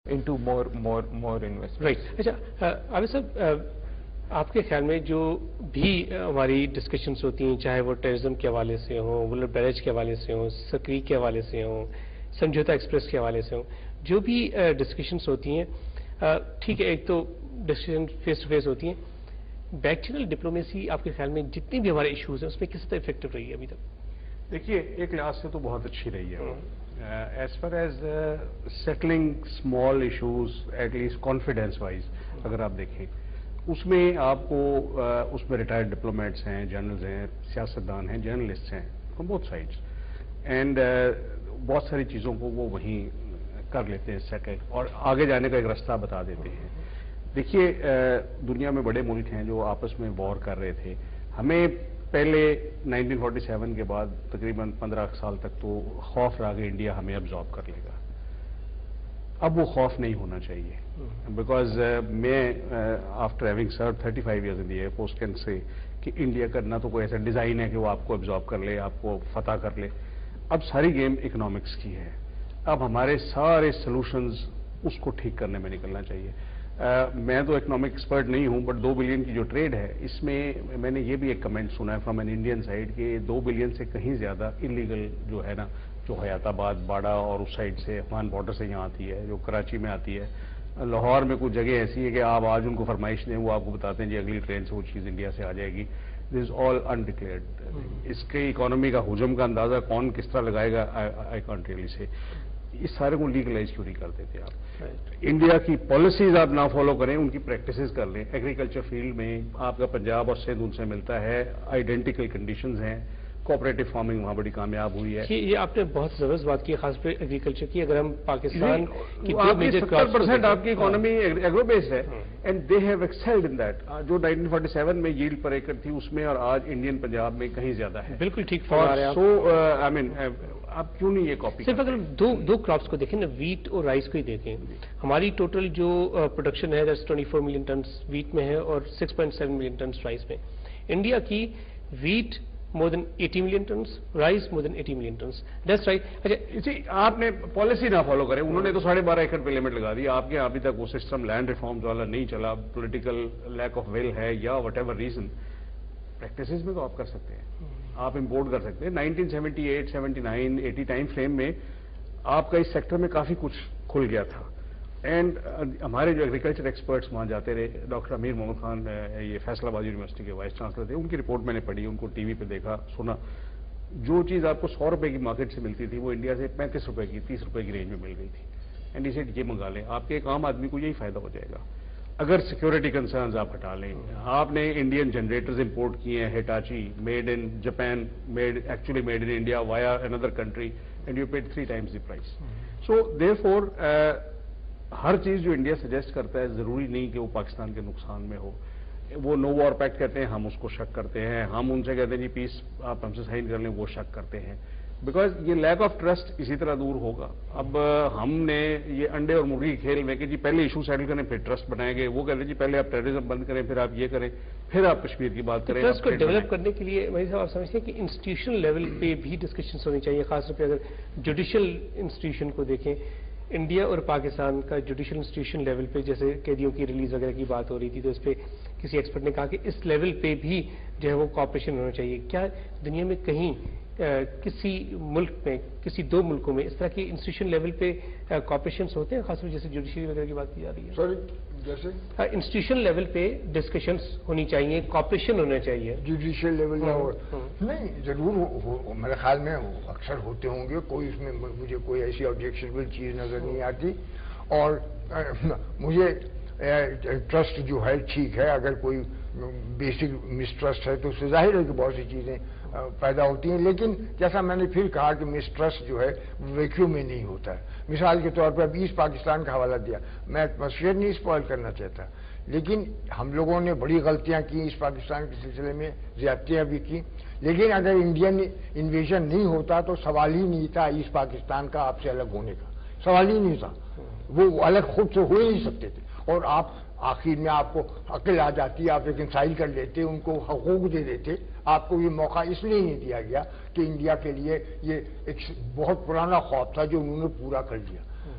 into more investment. Right. اچھا عابد صاحب آپ کے خیال میں جو بھی ہماری ڈسکشنس ہوتی ہیں چاہے وہ ٹیررزم کے حوالے سے ہوں ولر بیریج کے حوالے سے ہوں سکری کے حوالے سے ہوں سمجھوتا ایکسپریس کے حوالے سے ہوں جو بھی ڈسکشنس ہوتی ہیں ٹھیک ہے ایک تو ڈسکشن فیس ٹو فیس ہوتی ہیں بیکچرل ڈپلومیسی آپ کے خیال میں جتنی بھی ہمارے ایشوز ہیں اس میں کس طرح افیکٹو رہی ہے ابھی تک؟ دیکھیے ایک لحاظ سے تو بہت اچھی رہی ہے as far as settling small issues at least confidence wise اگر آپ دیکھیں اس میں آپ کو اس میں ریٹائرڈ ڈپلومیٹس ہیں جرنلز ہیں سیاستدان ہیں جرنلسٹ ہیں فرام بوتھ سائڈس اینڈ بہت ساری چیزوں کو وہ وہیں کر لیتے ہیں سیٹل اور آگے جانے کا ایک راستہ بتا دیتے ہیں. دیکھیے دنیا میں بڑے ملک ہیں جو آپس میں وار کر رہے تھے. ہمیں پہلے 1947 کے بعد تقریباً 15 سال تک تو خوف رہا کہ انڈیا ہمیں ابزارب کر لے گا. اب وہ خوف نہیں ہونا چاہیے بیکاز میں after having serve 35 years in the air force can say کہ انڈیا کا نہ تو کوئی ایسا ڈیزائن ہے کہ وہ آپ کو ابزارب کر لے آپ کو فتح کر لے. اب ساری گیم اکنامکس کی ہے. اب ہمارے سارے سلوشنز اس کو ٹھیک کرنے میں نکلنا چاہیے. میں تو اکنامک ایکسپرٹ نہیں ہوں بٹ 2 بلین کی جو ٹریڈ ہے اس میں نے یہ بھی ایک کمنٹ سنا ہے فرام این انڈین سائڈ کہ 2 بلین سے کہیں زیادہ انلیگل جو ہے نا جو حیات آباد باڑا اور اس سائڈ سے افغان بارڈر سے یہاں آتی ہے جو کراچی میں آتی ہے. لاہور میں کچھ جگہ ایسی ہے کہ آپ آج ان کو فرمائش دیں وہ آپ کو بتاتے ہیں جی اگلی ٹرین سے وہ چیز انڈیا سے آ جائے گی. دس از آل انڈکلیئرڈ. اس کے اکانومی کا حجم کا اندازہ کون کس طرح لگائے گا آئی کانٹ ریئلی سے. اس سارے کو لیگلائز کیوں نہیں کرتے تھے آپ؟ انڈیا کی پالیسیز آپ نہ فالو کریں ان کی پریکٹسز کر لیں. ایگریکلچر فیلڈ میں آپ کا پنجاب اور سندھ ان سے ملتا ہے آئیڈینٹیکل کنڈیشنز ہیں. کوآپریٹو فارمنگ وہاں بڑی کامیاب ہوئی ہے. یہ آپ نے بہت زبردست بات کی خاص طور پہ ایگریکلچر کی. اگر ہم پاکستان کی 70% آپ کی اکانومی ایگرو بیسڈ ہے and they have excelled in that. جو 1947 میں ییلڈ پر ایکڑ تھی اس میں اور آج انڈین پنجاب میں کہیں زیادہ ہے. بالکل ٹھیک فرما رہے ہیں سو آئی مین آپ کیوں نہیں یہ کاپی صرف اگر دو کراپس کو دیکھیں نا ویٹ اور رائس کو ہی دیکھیں ہماری ٹوٹل جو پروڈکشن ہے 24 ملین ٹنس ویٹ میں ہے اور 6.7 ملین ٹنس رائس میں. انڈیا کی wait more than 80 million tons, rice more than 80 million tons. That's right. اچھا آپ نے پالیسی نہ فالو کریں. انہوں نے تو 12.5 ایکڑ پہ لمٹ لگا دی. آپ کے ابھی تک وہ سسٹم لینڈ ریفارمز والا نہیں چلا. پولیٹیکل لیک آف ول ہے یا وٹ ایور ریزن. پریکٹسز میں تو آپ کر سکتے ہیں. آپ امپورٹ کر سکتے ہیں. 1978 79 80 ٹائم فریم میں آپ کا اس سیکٹر میں کافی کچھ کھل گیا تھا. اینڈ ہمارے جو ایگریکلچر ایکسپرٹس وہاں جاتے رہے. ڈاکٹر امیر محمد خان یہ فیصل آباد یونیورسٹی کے وائس چانسلر تھے. ان کی رپورٹ میں نے پڑھی ان کو ٹی وی پہ دیکھا سنا. جو چیز آپ کو 100 روپے کی مارکیٹ سے ملتی تھی وہ انڈیا سے 35 روپے کی 30 روپے کی رینج میں مل گئی تھی. اینڈ اسے یہ منگا لیں. آپ کے ایک عام آدمی کو یہی فائدہ ہو جائے گا اگر سیکورٹی کنسرنز آپ ہٹا لیں. آپ نے انڈین جنریٹرز امپورٹ کیے ہیں Hitachi made in Japan actually made in India via اندر country and you paid 3 times the price. So therefore ہر چیز جو انڈیا سجیسٹ کرتا ہے ضروری نہیں کہ وہ پاکستان کے نقصان میں ہو. وہ نو وار پیکٹ کہتے ہیں ہم اس کو شک کرتے ہیں. ہم ان سے کہتے ہیں جی پیس آپ ہم سے سائن کر لیں وہ شک کرتے ہیں. بیکاز یہ لیک آف ٹرسٹ اسی طرح دور ہوگا. اب ہم نے یہ انڈے اور مرغی کھیل میں کہ جی پہلے ایشو سیٹل کریں پھر ٹرسٹ بنائیں گے. وہ کہتے ہیں جی پہلے آپ ٹیررزم بند کریں پھر آپ یہ کریں پھر آپ کشمیر کی بات کریں. ٹرسٹ کو ڈیولپ کرنے کے لیے بھائی صاحب آپ سمجھتے ہیں کہ انسٹیٹیوشنل لیول پہ بھی ڈسکشنس ہونی چاہیے. خاص طور پہ اگر جوڈیشل انسٹیٹیوشن کو دیکھیں انڈیا اور پاکستان کا جوڈیشل انسٹیٹیوشن لیول پہ جیسے قیدیوں کی ریلیز وغیرہ کی بات ہو رہی تھی تو اس پہ کسی ایکسپرٹ نے کہا کہ اس لیول پہ بھی جو ہے وہ کوآپریشن ہونا چاہیے. کیا دنیا میں کہیں کسی ملک میں کسی 2 ملکوں میں اس طرح کی انسٹیٹیوشن لیول پہ کوآپریشنس ہوتے ہیں خاص طور جیسے جوڈیشری وغیرہ کی بات کی جا رہی ہے؟ سوری جیسے انسٹیٹیوشن لیول پہ ڈسکشنس ہونی چاہیے کوآپریشن ہونا چاہیے. جوڈیشل لیول نہیں ضرور میرے خیال میں اکثر ہوتے ہوں گے. کوئی اس میں مجھے کوئی ایسی آبجیکشنبل چیز نظر نہیں آتی. اور مجھے ٹرسٹ جو ہے ٹھیک ہے. اگر کوئی بیسک مسٹرسٹ ہے تو اس سے ظاہر ہے کہ بہت سی چیزیں پیدا ہوتی ہیں. لیکن جیسا میں نے پھر کہا کہ مسٹرسٹ جو ہے ویکیوم میں نہیں ہوتا ہے. مثال کے طور پر اب ایسٹ پاکستان کا حوالہ دیا. میں ایٹماسفیئر نہیں اسپوائل کرنا چاہتا لیکن ہم لوگوں نے بڑی غلطیاں کی ایسٹ پاکستان کے سلسلے میں. زیادتیاں بھی کی. لیکن اگر انڈین انویژن نہیں ہوتا تو سوال ہی نہیں تھا ایسٹ پاکستان کا آپ سے الگ ہونے کا. سوال ہی نہیں تھا. وہ الگ خود سے ہو ہی نہیں سکتے تھے. اور آپ آخر میں آپ کو عقل آ جاتی آپ ریکنسائل کر لیتے ان کو حقوق دے دیتے. آپ کو یہ موقع اس لیے نہیں دیا گیا کہ انڈیا کے لیے یہ ایک بہت پرانا خواب تھا جو انہوں نے پورا کر لیا.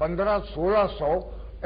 1500-1600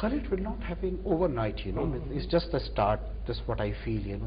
Khalid, will not happen overnight, It's just the start. That's what I feel,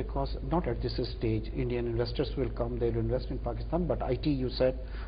because not at this stage. Indian investors will come, they will invest in Pakistan, but IT, you said,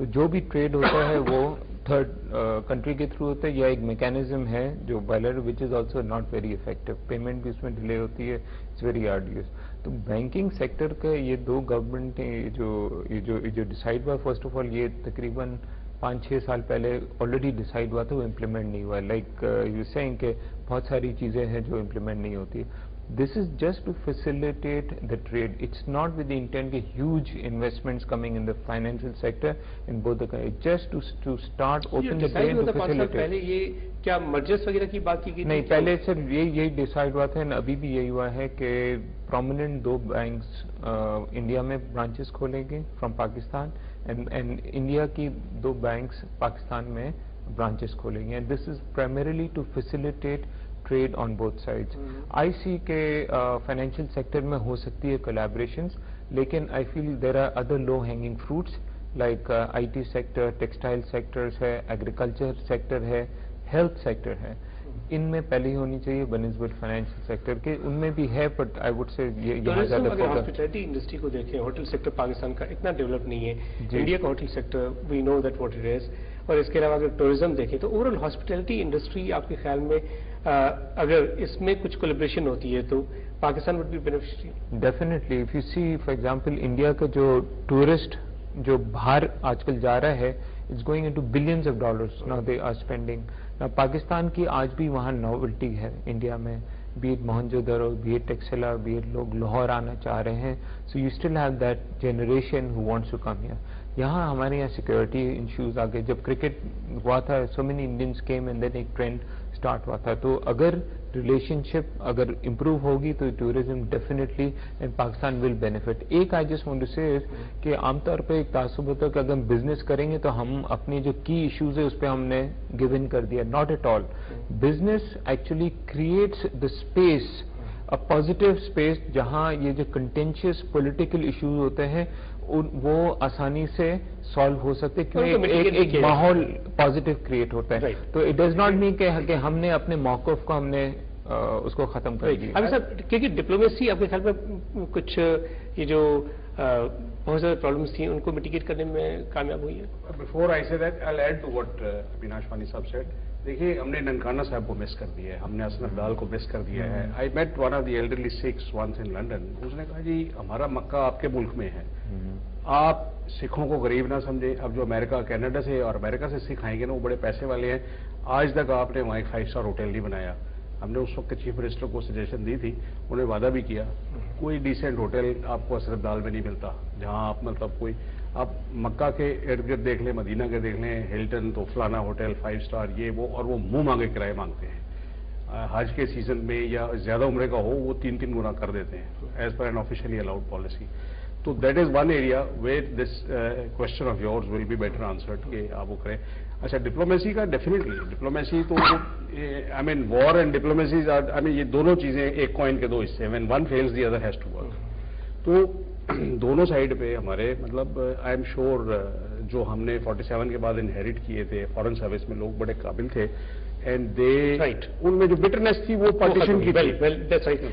تو جو بھی trade ہوتا ہے وہ third country کے through ہوتا ہے یا ایک میکینزم ہے جو boiler which is also not very effective, payment بھی اس میں ڈیلے ہوتی ہے, اٹس ویری آرڈیوس. تو بینکنگ سیکٹر کا یہ دو گورنمنٹ نے جو ڈیسائیڈ ہوا, فرسٹ آف آل یہ تقریباً 5-6 سال پہلے آلریڈی ڈیسائیڈ ہوا تھا, وہ امپلیمنٹ نہیں ہوا. لائک یو سیئنگ کہ بہت ساری چیزیں ہیں جو امپلیمنٹ نہیں ہوتی. This is just to facilitate the trade. It's not with the intent that huge investments coming in the financial sector in both the countries. Just to start open the trade to facilitate. پہلے یہ کیا mergers وغیرہ کی بات کی گئی؟ نہیں, پہلے سر یہی ڈیسائیڈ ہوا تھا, ابھی بھی یہی ہوا ہے کہ پرومیننٹ 2 بینکس انڈیا میں برانچز کھولیں گے فرام پاکستان, اینڈ انڈیا کی 2 بینکس پاکستان میں برانچز کھولیں گے. And this is primarily to facilitate trade on both sides. I C کے فائنینشیل سیکٹر میں ہو سکتی ہے کولیبریشنز, لیکن I feel there are other low hanging fruits like I T sector, textile sectors ہے, ایگریکلچر سیکٹر ہے, health sector ہے. ان میں پہلے ہی ہونی چاہیے بنسبت فائنینشیل سیکٹر کے, ان میں بھی ہے, بٹ آئی وڈ سے یہاں زیادہ اگر ہاسپٹیلٹی انڈسٹری کو دیکھیں, ہوٹل سیکٹر پاکستان کا اتنا ڈیولپ نہیں ہے. انڈیا کا hotel sector we know that what it is. اور اس کے علاوہ اگر ٹورزم دیکھیں تو اوور آل ہاسپٹیلٹی انڈسٹری آپ کے خیال میں اگر اس میں کچھ کولیبریشن ہوتی ہے تو Pakistan would be beneficiary? Definitely. If you see for example India کا جو ٹورسٹ جو باہر آج کل جا رہا ہے, it's going into billions of dollars now they are spending. Pakistan کی آج بھی وہاں نوولٹی ہے انڈیا میں, be it Mohenjo Daro, be it Taxila, be it لوگ لاہور آنا چاہ رہے ہیں. So you still have that generation who wants to come here. یہاں ہمارے یہاں سیکورٹی ایشوز آ گئے. جب کرکٹ ہوا تھا, so many Indians came and then ایک ٹرینڈ اسٹارٹ ہوا تھا. تو اگر ریلیشن شپ اگر امپروو ہوگی تو tourism definitely and Pakistan will benefit. ایک آئی جسٹ وانٹ ٹو سے کہ عام طور پہ ایک تعصب ہوتا ہے کہ اگر ہم بزنس کریں گے تو ہم اپنے جو کی ایشوز ہے اس پہ ہم نے گیو ان کر دیا. Not at all. Business actually creates the space, a positive space, جہاں یہ جو کنٹینشیس پولیٹیکل ایشوز ہوتے ہیں وہ آسانی سے سالو ہو سکتے کیونکہ ایک ماحول پازیٹیو کریٹ ہوتا ہے. تو اٹ ڈز ناٹ مین کہ ہم نے اپنے موقف کو ہم نے اس کو ختم کر دیا. ابھی صاحب کیونکہ ڈپلومیسی آپ کے خیال میں کچھ یہ جو بہت زیادہ پرابلمس تھیں ان کو میٹیگیٹ کرنے میں کامیاب ہوئی ہے؟ Before I say that I will add to what Abinash Wani صاحب سیڈ. دیکھیے ہم نے ننکانہ صاحب کو مس کر دیا ہے, ہم نے اسنف ڈال کو مس کر دیا ہے. I met one of the elderly Sikhs once in London. اس نے کہا جی ہمارا مکہ آپ کے ملک میں ہے, آپ سکھوں کو غریب نہ سمجھیں. اب جو امریکہ کینیڈا سے اور امریکہ سے سکھ آئیں گے نا وہ بڑے پیسے والے ہیں. آج تک آپ نے وہاں ایک 5 اسٹار ہوٹل نہیں بنایا. ہم نے اس وقت چیف منسٹر کو سجیشن دی تھی, انہیں وعدہ بھی کیا کوئی ڈیسنٹ ہوٹل آپ کو اسرف ڈال میں نہیں ملتا جہاں آپ مطلب کوئی آپ مکہ کے ارد گرد دیکھ لیں, مدینہ کے دیکھ لیں, ہلٹن تو فلانا ہوٹل 5 اسٹار یہ وہ, اور وہ منہ مانگے کرائے مانگتے ہیں. حج کے سیزن میں یا زیادہ عمرے کا ہو وہ 3 گنا کر دیتے ہیں as per an officially allowed policy. تو that is one area where this question of yours will be better answered کہ آپ وہ کریں. اچھا ڈپلومیسی کا ڈیفینیٹلی ڈپلومیسی تو آئی مین وار اینڈ ڈپلومیسی آئی مین یہ دونوں چیزیں ایک کوائن کے 2 حصے ہیں. When one falls the other has to work. تو دونوں سائڈ پہ ہمارے مطلب آئی ایم شیور جو ہم نے 47 کے بعد انہیریٹ کیے تھے فارن سروس میں لوگ بڑے قابل تھے اینڈ دے رائٹ, ان میں جو بٹرنیس تھی وہ پارٹیشن کی تھی.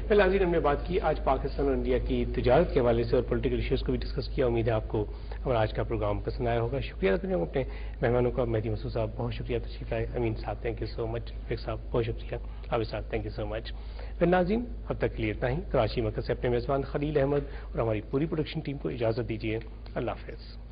پہلے آج ہم نے بات کی آج پاکستان اور انڈیا کی تجارت کے حوالے سے اور پولیٹیکل ایشوز کو بھی ڈسکس کیا. امید ہے آپ کو ہمارا آج کا پروگرام پسند آیا ہوگا. شکریہ ادا کریں اپنے مہمانوں کا. مہدی مسعود صاحب بہت شکریہ تشریف لائے. امین صاحب تھینک یو سو مچ. فیق صاحب بہت شکریہ. عابد صاحب تھینک یو سو مچ. پھر ناظرین اب تک کے لیے اتنا ہی. کراچی مرکز سے اپنے میزبان خلیل احمد اور ہماری پوری پروڈکشن ٹیم کو اجازت دیجیے. اللہ حافظ.